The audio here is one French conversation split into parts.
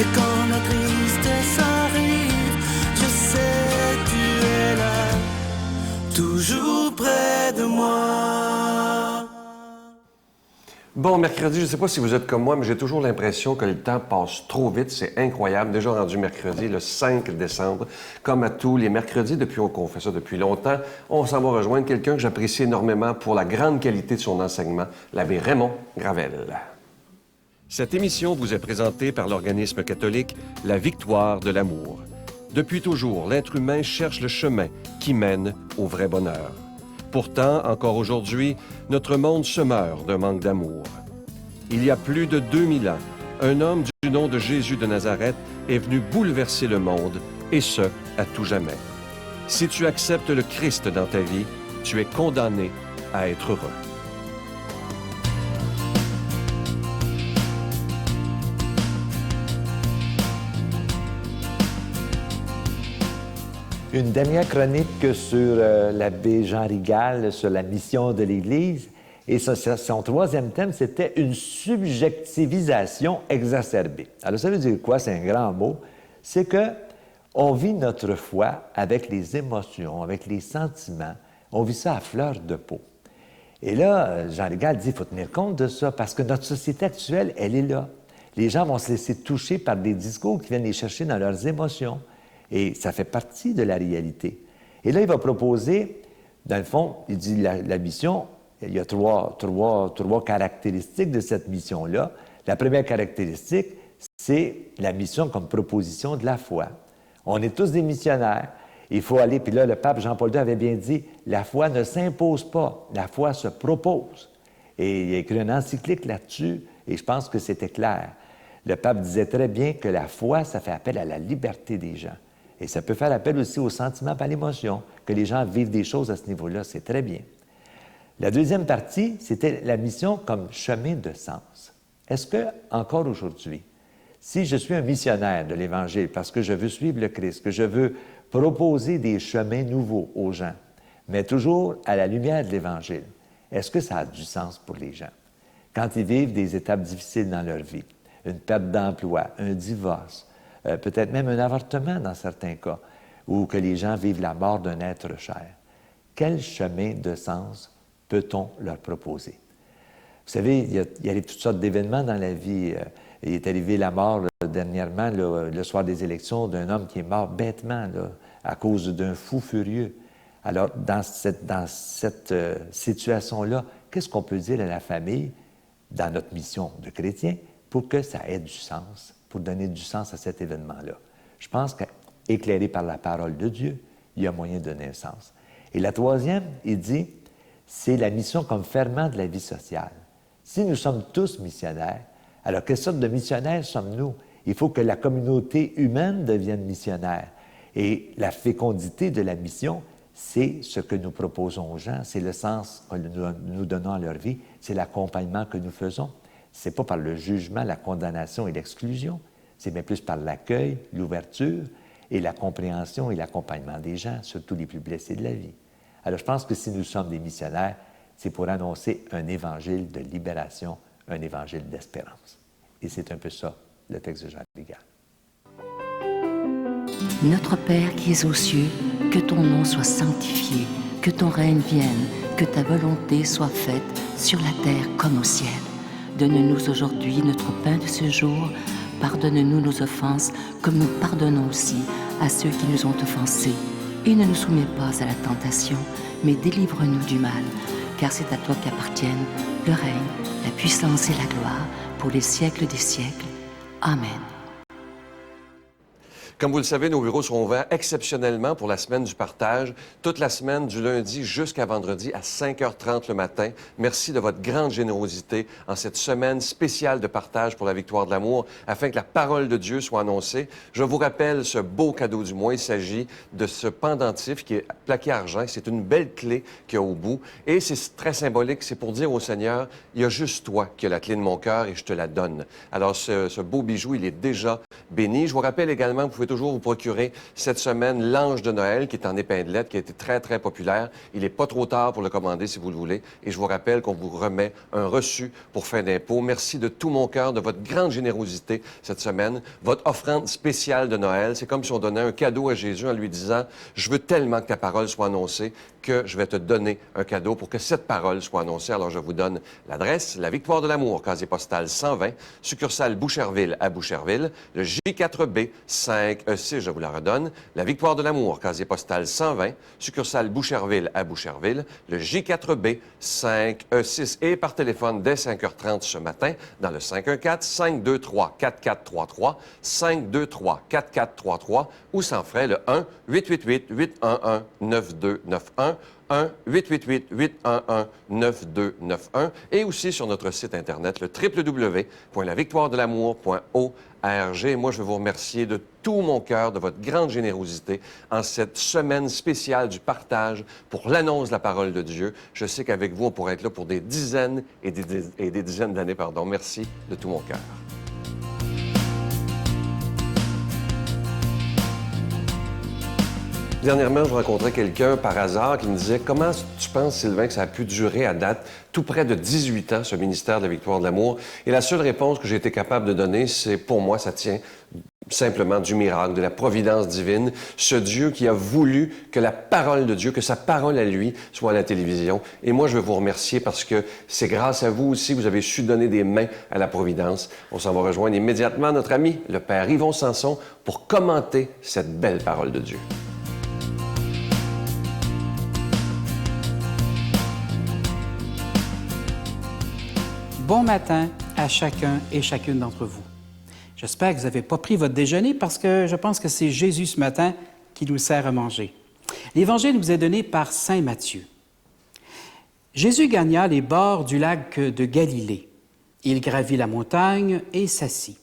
Et quand la tristesse arrive, je sais tu es là, toujours près de moi. Bon, mercredi, je ne sais pas si vous êtes comme moi, mais j'ai toujours l'impression que le temps passe trop vite. C'est incroyable. Déjà rendu mercredi, le 5 décembre. Comme à tous les mercredis, depuis qu'on fait ça depuis longtemps, on s'en va rejoindre quelqu'un que j'apprécie énormément pour la grande qualité de son enseignement, l'abbé Raymond Gravel. Cette émission vous est présentée par l'organisme catholique La Victoire de l'amour. Depuis toujours, l'être humain cherche le chemin qui mène au vrai bonheur. Pourtant, encore aujourd'hui, notre monde se meurt d'un manque d'amour. Il y a plus de 2000 ans, un homme du nom de Jésus de Nazareth est venu bouleverser le monde, et ce, à tout jamais. Si tu acceptes le Christ dans ta vie, tu es condamné à être heureux. Une dernière chronique sur l'abbé Jean Rigal, sur la mission de l'Église. Et son troisième thème, c'était une subjectivisation exacerbée. Alors, ça veut dire quoi? C'est un grand mot. C'est que on vit notre foi avec les émotions, avec les sentiments. On vit ça à fleur de peau. Et là, Jean Rigal dit qu'il faut tenir compte de ça parce que notre société actuelle, elle est là. Les gens vont se laisser toucher par des discours qui viennent les chercher dans leurs émotions. Et ça fait partie de la réalité. Et là, il va proposer, dans le fond, il dit la mission, il y a trois caractéristiques de cette mission-là. La première caractéristique, c'est la mission comme proposition de la foi. On est tous des missionnaire. Il faut aller, puis là, le pape Jean-Paul II avait bien dit, la foi ne s'impose pas, la foi se propose. Et il a écrit une encyclique là-dessus, et je pense que c'était clair. Le pape disait très bien que la foi, ça fait appel à la liberté des gens. Et ça peut faire appel aussi au sentiment, à l'émotion, que les gens vivent des choses à ce niveau-là, c'est très bien. La deuxième partie, c'était la mission comme chemin de sens. Est-ce que, encore aujourd'hui, si je suis un missionnaire de l'Évangile parce que je veux suivre le Christ, que je veux proposer des chemins nouveaux aux gens, mais toujours à la lumière de l'Évangile, est-ce que ça a du sens pour les gens? Quand ils vivent des étapes difficiles dans leur vie, une perte d'emploi, un divorce, peut-être même un avortement dans certains cas, ou que les gens vivent la mort d'un être cher. Quel chemin de sens peut-on leur proposer? Vous savez, il y a toutes sortes d'événements dans la vie. Il est arrivé la mort dernièrement, le soir des élections, d'un homme qui est mort bêtement à cause d'un fou furieux. Alors, dans cette situation-là, qu'est-ce qu'on peut dire à la famille, dans notre mission de chrétien, pour que ça ait du sens, pour donner du sens à cet événement-là? Je pense qu'éclairé par la parole de Dieu, il y a moyen de donner un sens. Et la troisième, il dit, c'est la mission comme ferment de la vie sociale. Si nous sommes tous missionnaires, alors quelle sorte de missionnaires sommes-nous? Il faut que la communauté humaine devienne missionnaire. Et la fécondité de la mission, c'est ce que nous proposons aux gens, c'est le sens que nous donnons à leur vie, c'est l'accompagnement que nous faisons. Ce n'est pas par le jugement, la condamnation et l'exclusion, c'est bien plus par l'accueil, l'ouverture et la compréhension et l'accompagnement des gens, surtout les plus blessés de la vie. Alors, je pense que si nous sommes des missionnaires, c'est pour annoncer un évangile de libération, un évangile d'espérance. Et c'est un peu ça, le texte de Jean Rigal. Notre Père qui es aux cieux, que ton nom soit sanctifié, que ton règne vienne, que ta volonté soit faite sur la terre comme au ciel. Donne-nous aujourd'hui notre pain de ce jour. Pardonne-nous nos offenses, comme nous pardonnons aussi à ceux qui nous ont offensés. Et ne nous soumets pas à la tentation, mais délivre-nous du mal, car c'est à toi qu'appartiennent le règne, la puissance et la gloire, pour les siècles des siècles. Amen. Comme vous le savez, nos bureaux seront ouverts exceptionnellement pour la semaine du partage, toute la semaine du lundi jusqu'à vendredi à 5h30 le matin. Merci de votre grande générosité en cette semaine spéciale de partage pour la victoire de l'amour, afin que la parole de Dieu soit annoncée. Je vous rappelle ce beau cadeau du mois. Il s'agit de ce pendentif qui est plaqué argent. C'est une belle clé qu'il y a au bout. Et c'est très symbolique. C'est pour dire au Seigneur, il y a juste toi qui as la clé de mon cœur et je te la donne. Alors, ce beau bijou, il est déjà bénis. Je vous rappelle également que vous pouvez toujours vous procurer cette semaine l'Ange de Noël qui est en épinglette, qui a été très, très populaire. Il n'est pas trop tard pour le commander si vous le voulez. Et je vous rappelle qu'on vous remet un reçu pour fin d'impôt. Merci de tout mon cœur de votre grande générosité cette semaine. Votre offrande spéciale de Noël, c'est comme si on donnait un cadeau à Jésus en lui disant « Je veux tellement que ta parole soit annoncée que je vais te donner un cadeau pour que cette parole soit annoncée. » Alors, je vous donne l'adresse, la Victoire de l'Amour, casier postal 120, succursale Boucherville à Boucherville, le J4B 5E6, je vous la redonne, la Victoire de l'Amour, casier postal 120, succursale Boucherville à Boucherville, le J4B 5E6 et par téléphone dès 5h30 ce matin dans le 514-523-4433, 523-4433 ou sans frais le 1-888-811-9291, 1-888-811-9291 et aussi sur notre site Internet, le www.lavictoiredelamour.org. Moi, je veux vous remercier de tout mon cœur de votre grande générosité en cette semaine spéciale du partage pour l'annonce de la parole de Dieu. Je sais qu'avec vous, on pourrait être là pour des dizaines et des dizaines d'années. Merci de tout mon cœur. Dernièrement, je rencontrais quelqu'un par hasard qui me disait « Comment tu penses, Sylvain, que ça a pu durer à date tout près de 18 ans, ce ministère de la Victoire de l'Amour? » Et la seule réponse que j'ai été capable de donner, c'est pour moi, ça tient simplement du miracle, de la providence divine, ce Dieu qui a voulu que la parole de Dieu, que sa parole à lui soit à la télévision. Et moi, je veux vous remercier parce que c'est grâce à vous aussi, vous avez su donner des mains à la providence. On s'en va rejoindre immédiatement notre ami, le Père Yvon Sanson, pour commenter cette belle parole de Dieu. Bon matin à chacun et chacune d'entre vous. J'espère que vous n'avez pas pris votre déjeuner parce que je pense que c'est Jésus ce matin qui nous sert à manger. L'Évangile nous est donné par saint Matthieu. Jésus gagna les bords du lac de Galilée. Il gravit la montagne et s'assit.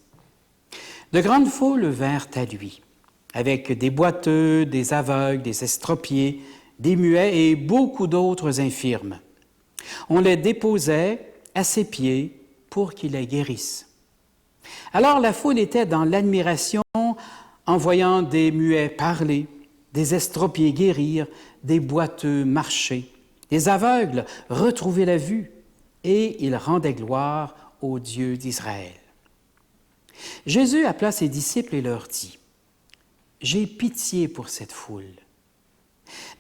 De grandes foules vinrent à lui, avec des boiteux, des aveugles, des estropiés, des muets et beaucoup d'autres infirmes. On les déposait à ses pieds pour qu'il les guérisse. Alors la foule était dans l'admiration en voyant des muets parler, des estropiés guérir, des boiteux marcher, des aveugles retrouver la vue, et ils rendaient gloire au Dieu d'Israël. Jésus appela ses disciples et leur dit, « J'ai pitié pour cette foule.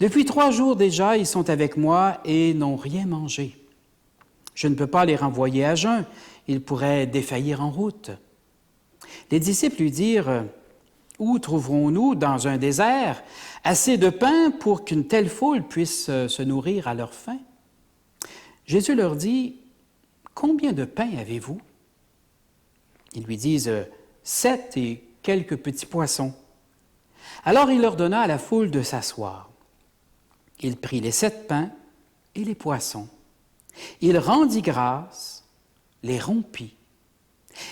Depuis 3 jours déjà, ils sont avec moi et n'ont rien mangé. Je ne peux pas les renvoyer à jeun, ils pourraient défaillir en route. » Les disciples lui dirent, « Où trouverons-nous dans un désert assez de pain pour qu'une telle foule puisse se nourrir à leur faim? » Jésus leur dit, « Combien de pain avez-vous? » Ils lui disent, « 7 et quelques petits poissons. » Alors il ordonna à la foule de s'asseoir. Il prit les 7 pains et les poissons. Il rendit grâce, les rompit,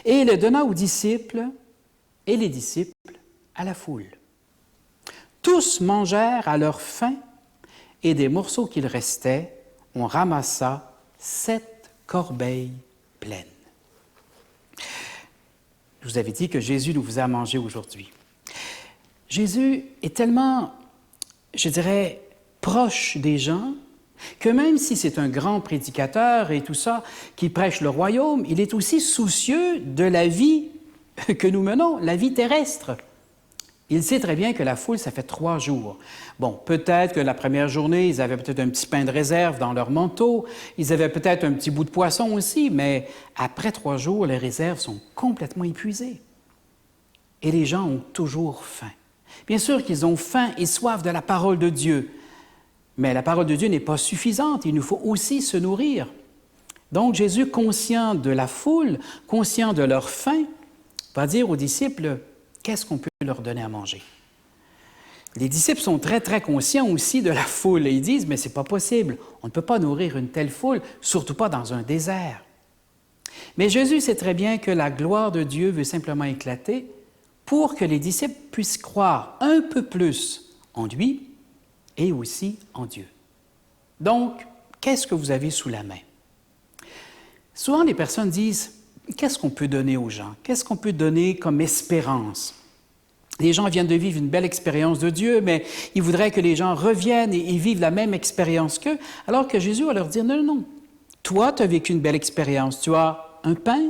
et les donna aux disciples, et les disciples à la foule. Tous mangèrent à leur faim, et des morceaux qu'il restait, on ramassa 7 corbeilles pleines. Je vous avais dit que Jésus nous faisait à manger aujourd'hui. Jésus est tellement, je dirais, proche des gens, que même si c'est un grand prédicateur et tout ça, qui prêche le royaume, il est aussi soucieux de la vie que nous menons, la vie terrestre. Il sait très bien que la foule, ça fait 3 jours. Bon, peut-être que la première journée, ils avaient peut-être un petit pain de réserve dans leur manteau, ils avaient peut-être un petit bout de poisson aussi, mais après 3 jours, les réserves sont complètement épuisées. Et les gens ont toujours faim. Bien sûr qu'ils ont faim et soif de la parole de Dieu, mais la parole de Dieu n'est pas suffisante, il nous faut aussi se nourrir. Donc Jésus, conscient de la foule, conscient de leur faim, va dire aux disciples, qu'est-ce qu'on peut leur donner à manger? Les disciples sont très, très conscients aussi de la foule et ils disent, mais c'est pas possible, on ne peut pas nourrir une telle foule, surtout pas dans un désert. Mais Jésus sait très bien que la gloire de Dieu veut simplement éclater pour que les disciples puissent croire un peu plus en lui et aussi en Dieu. Donc, qu'est-ce que vous avez sous la main? Souvent, les personnes disent, qu'est-ce qu'on peut donner aux gens? Qu'est-ce qu'on peut donner comme espérance? Les gens viennent de vivre une belle expérience de Dieu, mais ils voudraient que les gens reviennent et vivent la même expérience qu'eux, alors que Jésus va leur dire, non, non, non. Toi, tu as vécu une belle expérience. Tu as un pain,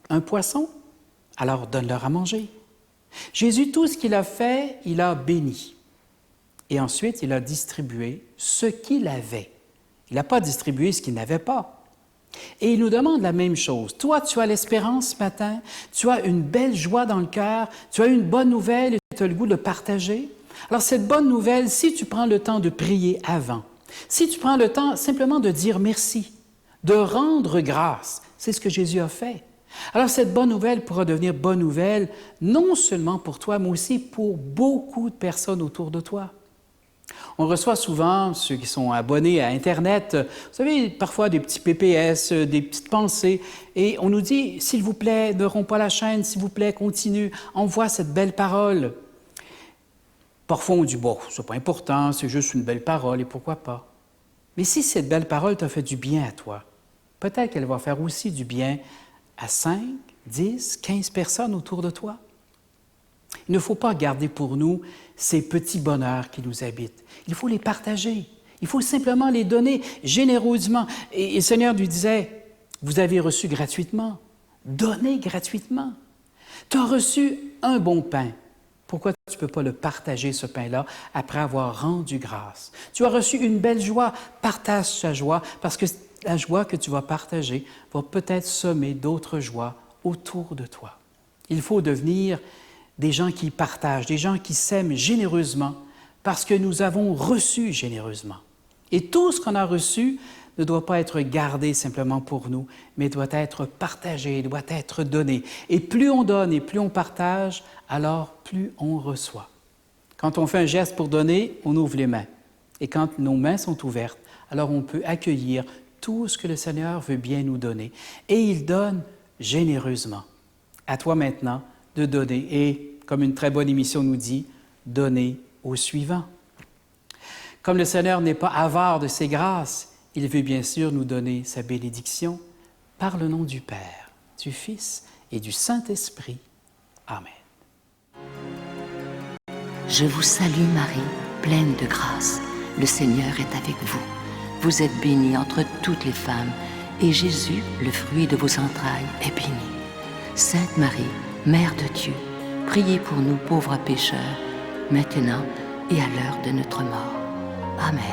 un poisson, alors donne-leur à manger. Jésus, tout ce qu'il a fait, il a béni. Et ensuite, il a distribué ce qu'il avait. Il n'a pas distribué ce qu'il n'avait pas. Et il nous demande la même chose. Toi, tu as l'espérance ce matin, tu as une belle joie dans le cœur, tu as une bonne nouvelle et tu as le goût de le partager. Alors, cette bonne nouvelle, si tu prends le temps de prier avant, si tu prends le temps simplement de dire merci, de rendre grâce, c'est ce que Jésus a fait. Alors, cette bonne nouvelle pourra devenir bonne nouvelle non seulement pour toi, mais aussi pour beaucoup de personnes autour de toi. On reçoit souvent, ceux qui sont abonnés à Internet, vous savez, parfois des petits PPS, des petites pensées, et on nous dit, s'il vous plaît, ne romps pas la chaîne, s'il vous plaît, continue, envoie cette belle parole. Parfois, on dit, bon, c'est pas important, c'est juste une belle parole, et pourquoi pas? Mais si cette belle parole t'a fait du bien à toi, peut-être qu'elle va faire aussi du bien à 5, 10, 15 personnes autour de toi. Il ne faut pas garder pour nous ces petits bonheurs qui nous habitent. Il faut les partager. Il faut simplement les donner généreusement. Et le Seigneur lui disait, vous avez reçu gratuitement, donnez gratuitement. Tu as reçu un bon pain. Pourquoi tu ne peux pas le partager, ce pain-là, après avoir rendu grâce? Tu as reçu une belle joie, partage sa joie, parce que la joie que tu vas partager va peut-être semer d'autres joies autour de toi. Il faut devenir des gens qui partagent, des gens qui s'aiment généreusement, parce que nous avons reçu généreusement. Et tout ce qu'on a reçu ne doit pas être gardé simplement pour nous, mais doit être partagé, doit être donné. Et plus on donne et plus on partage, alors plus on reçoit. Quand on fait un geste pour donner, on ouvre les mains. Et quand nos mains sont ouvertes, alors on peut accueillir tout ce que le Seigneur veut bien nous donner. Et il donne généreusement. À toi maintenant de donner. Et, comme une très bonne émission nous dit, donner au suivant. Comme le Seigneur n'est pas avare de ses grâces, il veut bien sûr nous donner sa bénédiction par le nom du Père, du Fils et du Saint-Esprit. Amen. Je vous salue Marie, pleine de grâce. Le Seigneur est avec vous. Vous êtes bénie entre toutes les femmes, et Jésus, le fruit de vos entrailles, est béni. Sainte Marie, Mère de Dieu, priez pour nous pauvres pécheurs, maintenant et à l'heure de notre mort. Amen.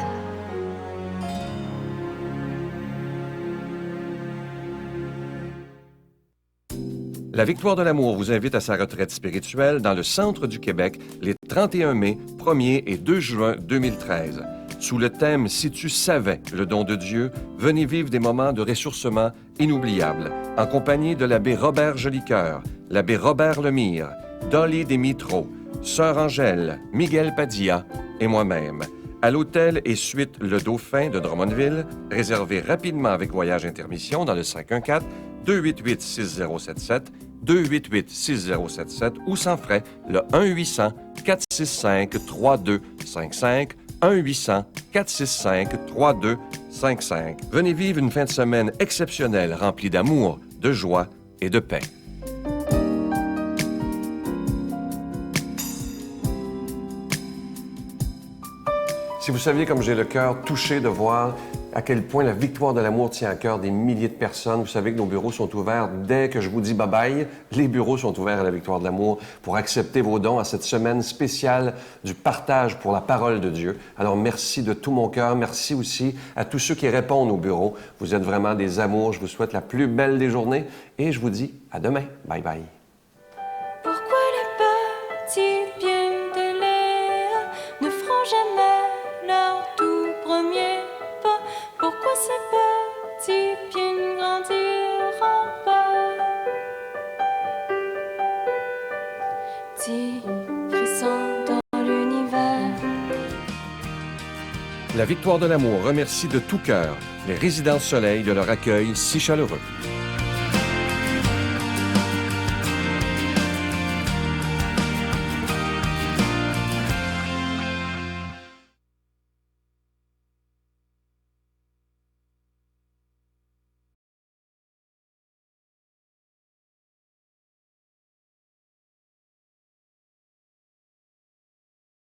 La Victoire de l'amour vous invite à sa retraite spirituelle dans le centre du Québec les 31 mai, 1er et 2 juin 2013. Sous le thème « Si tu savais le don de Dieu », venez vivre des moments de ressourcement inoubliables en compagnie de l'abbé Robert Jolicoeur, l'abbé Robert Lemire, Dolly Desmitreaux, Sœur Angèle, Miguel Padilla et moi-même. À l'hôtel et suite Le Dauphin de Drummondville, réservé rapidement avec voyage intermission dans le 514-288-6077, 288-6077 ou sans frais le 1-800-465-3255, 1-800-465-3255. Venez vivre une fin de semaine exceptionnelle remplie d'amour, de joie et de paix. Si vous saviez comme j'ai le cœur touché de voir à quel point la Victoire de l'amour tient à cœur des milliers de personnes. Vous savez que nos bureaux sont ouverts dès que je vous dis bye-bye. Les bureaux sont ouverts à la Victoire de l'amour pour accepter vos dons à cette semaine spéciale du partage pour la parole de Dieu. Alors, merci de tout mon cœur. Merci aussi à tous ceux qui répondent au bureau. Vous êtes vraiment des amours. Je vous souhaite la plus belle des journées et je vous dis à demain. Bye-bye. Pourquoi les petits pieds de Léa ne feront jamais leur tout premier pas? Pourquoi ces petits pieds ne grandiront pas? Petit frisson dans l'univers. La Victoire de l'amour remercie de tout cœur les Résidences Soleil de leur accueil si chaleureux.